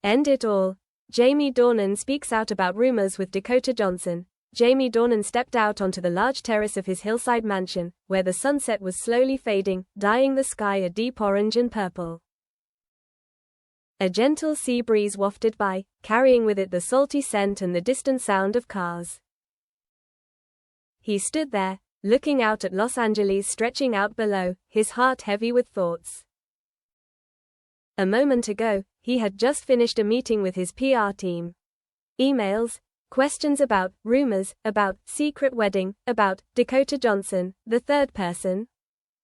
End it all. Jamie Dornan speaks out about rumors with Dakota Johnson. Jamie Dornan stepped out onto the large terrace of his hillside mansion, where the sunset was slowly fading, dyeing the sky a deep orange and purple. A gentle sea breeze wafted by, carrying with it the salty scent and the distant sound of cars. He stood there, looking out at Los Angeles stretching out below, his heart heavy with thoughts. A moment ago, he had just finished a meeting with his PR team. Emails, questions about, rumors, about, secret wedding, about, Dakota Johnson, the third person.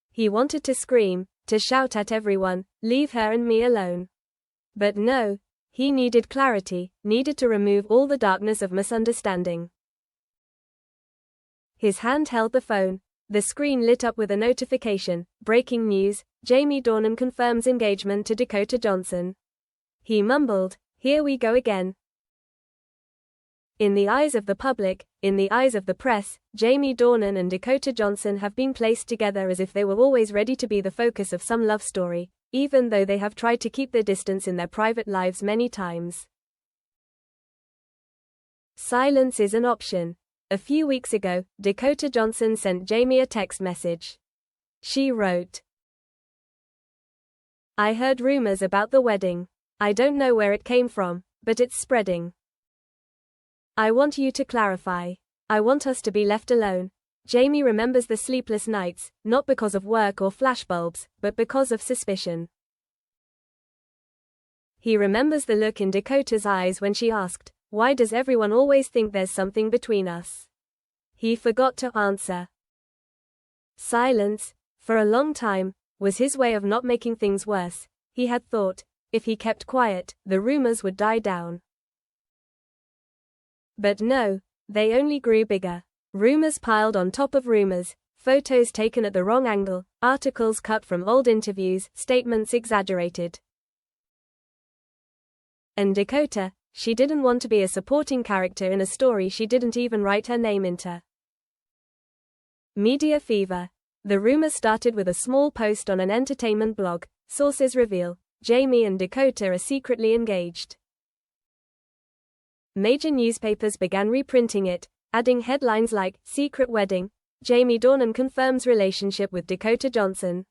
He wanted to scream, to shout at everyone, leave her and me alone. But no, he needed clarity, needed to remove all the darkness of misunderstanding. His hand held the phone. The screen lit up with a notification. Breaking news, Jamie Dornan confirms engagement to Dakota Johnson. He mumbled, "Here we go again." In the eyes of the public, in the eyes of the press, Jamie Dornan and Dakota Johnson have been placed together as if they were always ready to be the focus of some love story, even though they have tried to keep their distance in their private lives many times. Silence is an option. A few weeks ago, Dakota Johnson sent Jamie a text message. She wrote, "I heard rumors about the wedding. I don't know where it came from, but it's spreading. I want you to clarify. I want us to be left alone." Jamie remembers the sleepless nights, not because of work or flashbulbs, but because of suspicion. He remembers the look in Dakota's eyes when she asked, "Why does everyone always think there's something between us?" He forgot to answer. Silence, for a long time, was his way of not making things worse. He had thought, if he kept quiet, the rumors would die down. But no, they only grew bigger. Rumors piled on top of rumors, photos taken at the wrong angle, articles cut from old interviews, statements exaggerated. And Dakota, she didn't want to be a supporting character in a story she didn't even write her name into. Media fever. The rumor started with a small post on an entertainment blog. Sources reveal, Jamie and Dakota are secretly engaged. Major newspapers began reprinting it, adding headlines like, "Secret Wedding, Jamie Dornan confirms relationship with Dakota Johnson."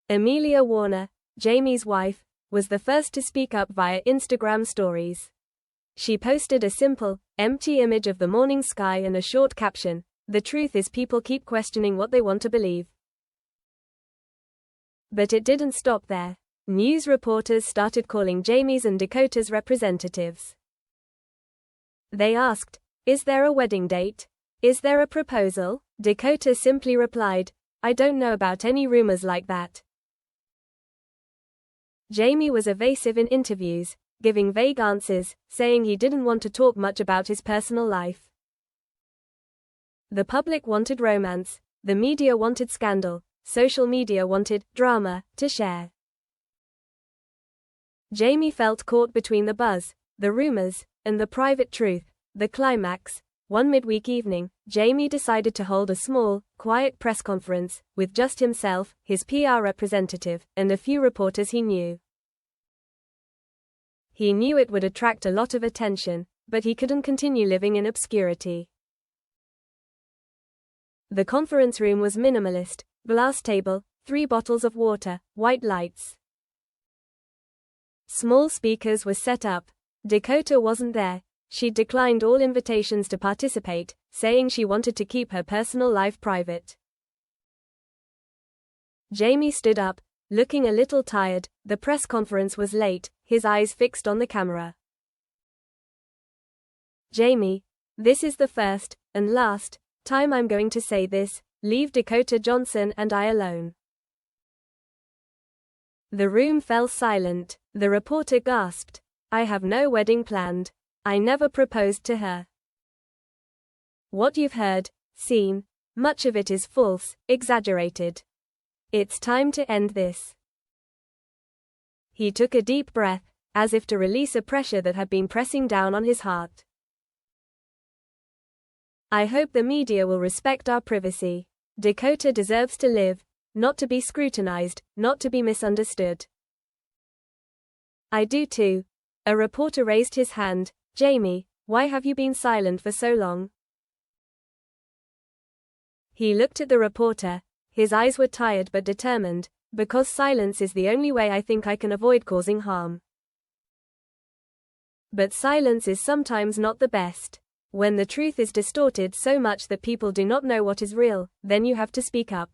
Amelia Warner, Jamie's wife, was the first to speak up via Instagram stories. She posted a simple, empty image of the morning sky and a short caption, "The truth is people keep questioning what they want to believe." But it didn't stop there. News reporters started calling Jamie's and Dakota's representatives. They asked, "Is there a wedding date? Is there a proposal?" Dakota simply replied, "I don't know about any rumors like that." Jamie was evasive in interviews, giving vague answers, saying he didn't want to talk much about his personal life. The public wanted romance, the media wanted scandal, social media wanted drama to share. Jamie felt caught between the buzz, the rumors, and the private truth. The climax. One midweek evening, Jamie decided to hold a small, quiet press conference, with just himself, his PR representative, and a few reporters he knew. He knew it would attract a lot of attention, but he couldn't continue living in obscurity. The conference room was minimalist, glass table, 3 bottles of water, white lights. Small speakers were set up. Dakota wasn't there. She declined all invitations to participate, saying she wanted to keep her personal life private. Jamie stood up, looking a little tired. The press conference was late, his eyes fixed on the camera. "Jamie, this is the first, and last, time I'm going to say this, leave Dakota Johnson and I alone." The room fell silent. The reporter gasped, "I have no wedding planned. I never proposed to her. What you've heard, seen, much of it is false, exaggerated. It's time to end this." He took a deep breath, as if to release a pressure that had been pressing down on his heart. "I hope the media will respect our privacy. Dakota deserves to live, not to be scrutinized, not to be misunderstood." I do too. A reporter raised his hand. Jamie, why have you been silent for so long? He looked at the reporter. His eyes were tired but determined. Because silence is the only way I think I can avoid causing harm. But silence is sometimes not the best. When the truth is distorted so much that people do not know what is real, then you have to speak up.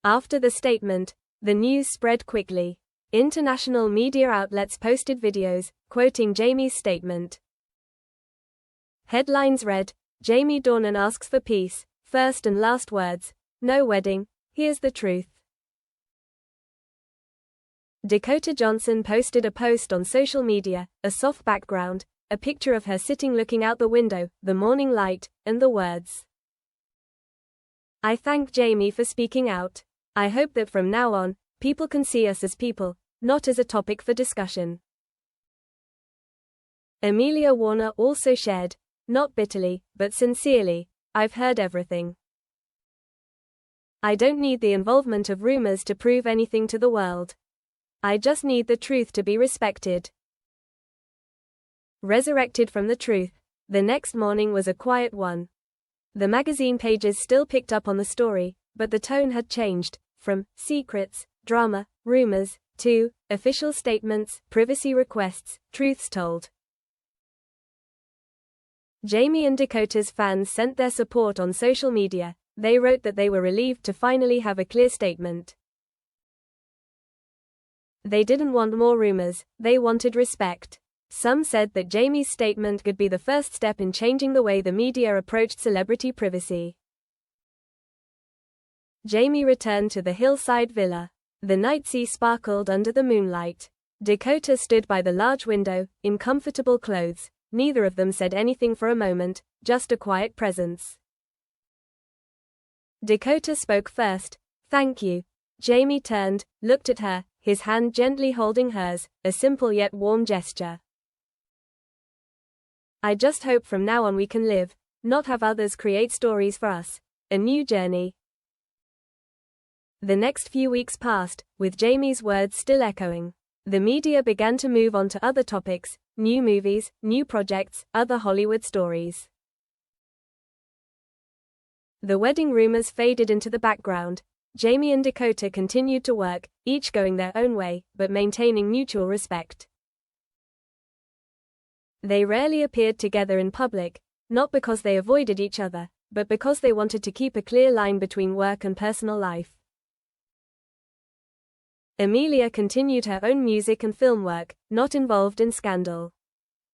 After the statement, the news spread quickly. International media outlets posted videos, quoting Jamie's statement. Headlines read, Jamie Dornan asks for peace, first and last words, no wedding, here's the truth. Dakota Johnson posted a post on social media, a soft background, a picture of her sitting looking out the window, the morning light, and the words. I thank Jamie for speaking out. I hope that from now on, people can see us as people, not as a topic for discussion. Amelia Warner also shared, not bitterly, but sincerely, I've heard everything. I don't need the involvement of rumors to prove anything to the world. I just need the truth to be respected. Resurrected from the truth, the next morning was a quiet one. The magazine pages still picked up on the story, but the tone had changed, from secrets, drama, rumors, to official statements, privacy requests, truths told. Jamie and Dakota's fans sent their support on social media. They wrote that they were relieved to finally have a clear statement. They didn't want more rumors, they wanted respect. Some said that Jamie's statement could be the first step in changing the way the media approached celebrity privacy. Jamie returned to the hillside villa. The night sea sparkled under the moonlight. Dakota stood by the large window, in comfortable clothes. Neither of them said anything for a moment, just a quiet presence. Dakota spoke first. Thank you. Jamie turned, looked at her, his hand gently holding hers, a simple yet warm gesture. I just hope from now on we can live, not have others create stories for us. A new journey. The next few weeks passed, with Jamie's words still echoing. The media began to move on to other topics, new movies, new projects, other Hollywood stories. The wedding rumors faded into the background. Jamie and Dakota continued to work, each going their own way, but maintaining mutual respect. They rarely appeared together in public, not because they avoided each other, but because they wanted to keep a clear line between work and personal life. Amelia continued her own music and film work, not involved in scandal.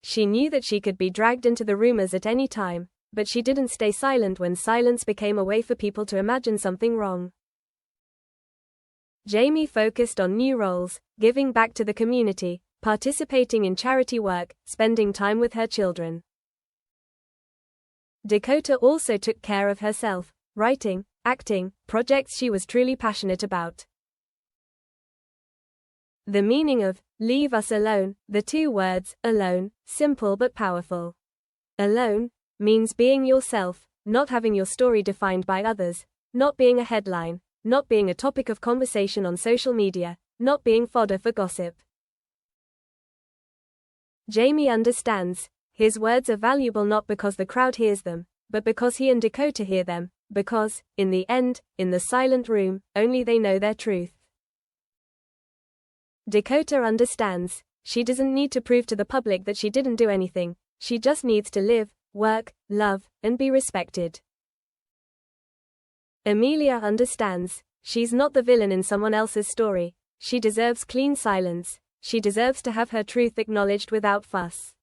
She knew that she could be dragged into the rumors at any time, but she didn't stay silent when silence became a way for people to imagine something wrong. Jamie focused on new roles, giving back to the community, participating in charity work, spending time with her children. Dakota also took care of herself, writing, acting, projects she was truly passionate about. The meaning of leave us alone, the two words, alone, simple but powerful. Alone means being yourself, not having your story defined by others, not being a headline, not being a topic of conversation on social media, not being fodder for gossip. Jamie understands. His words are valuable not because the crowd hears them, but because he and Dakota hear them, because, in the end, in the silent room, only they know their truth. Dakota understands. She doesn't need to prove to the public that she didn't do anything. She just needs to live, work, love, and be respected. Amelia understands. She's not the villain in someone else's story. She deserves clean silence. She deserves to have her truth acknowledged without fuss.